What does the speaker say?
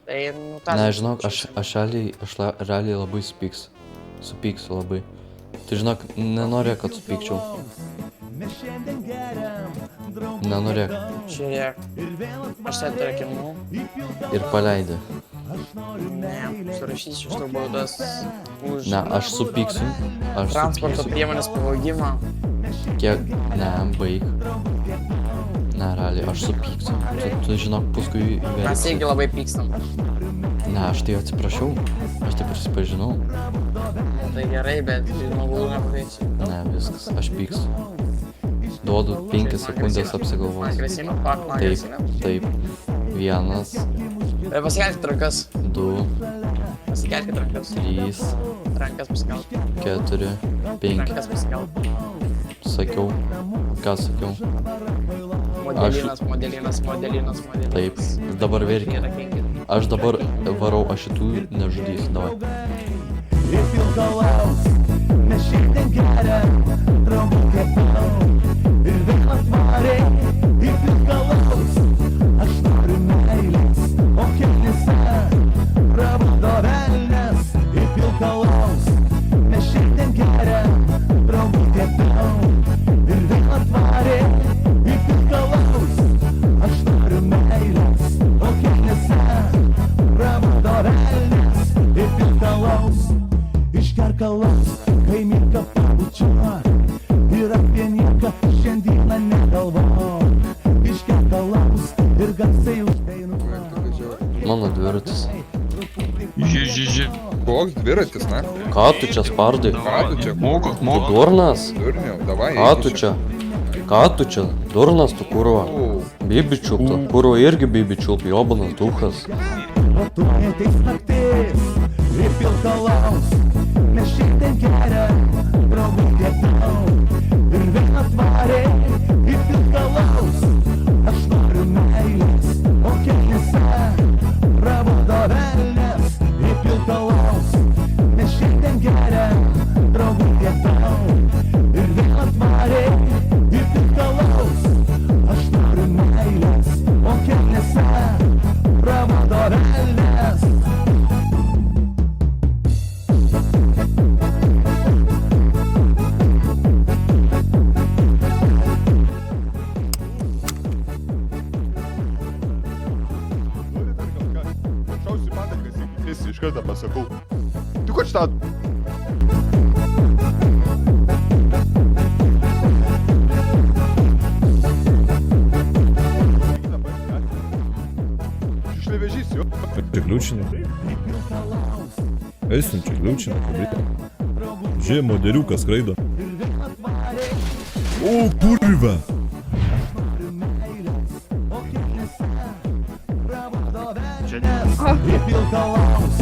Tai, nu, tas... Ne, žinok, aš realiai labai supyksiu labai. Tai žinok, nenorėk, kad supykčiau. Nenorėk. Žiūrėk, aš tai tarkimu. Ir paleidė. Ne, surašysiu iš tau baudas už... Ne, aš supyksiu. Aš transporto supyksiu. priemonės pavogimą. Kiek... Ne, baig. Ne, realiai, aš supyksiu. Tu žinok, paskui... Mes irgi labai pykstam. Ne, aš tai atsiprašiau. Aš tai prisipažinau. Tai gerai, bet žmogų nepaveiksiu. Ne, viskas, aš pyksiu. Duodu 5 sekundės apsigalvos. Man grasina, pak, man Taip, grasina. taip. 1, Pasikelkit rankas. 2, Pasikelkit rankas. 3, Rankas pasikelkit. 4, 5. Rankas pasikelkit. Sakiau. Ką sakiau? Modelinas. Taip, dabar verkia. Rakinkit. Aš dabar varau, aš šitų nežudysiu, davai. Mes šiandien geriam, draugų kepau ir vėl atvarė į pilkalaus. Aš noriu meilės, o keliuose prabudo velnias į pilkalaus. Mes šiandien geriam, draugų kepau ir vėl atvarė į pilkalaus. Aš noriu meilės, o keliuose prabudo velnias į pilkalaus. Išgerk alaus, kai mirka pabučia ir apie nieką šiandieną negalvok. Išgerk alaus ir garsiai uždainuok. Mano dviratis. Žė. Koks dviratis, na? Ką tu čia spardai? Ką tu čia? Moka. Tu durnas? Durniau, davai. Ką tu čia? Ką tu čia? Durnas tu kurva. Bibi čiulpta. Kurva irgi bibi čiulp, jobanas duchas. O tu neteis naktis ir pilkalaus. Mes šiandien geriam, draugų kepau ir vėl atvarė į pilkalaus. Aš noriu meilės, o keliuose prabudo velnias į pilkalaus. Mes šiandien geriam, draugų kepau ir vėl atvarė į pilkalaus. Aš noriu meilės, o keliuose prabudo velnias. Iš karto pasakau. Tu ko čia? Šlevežys, jo? Ключина. Eisiunčia ключина, pabrika. Žiūrė, modeliukas skraido. O, kurva! Į pilkalaus.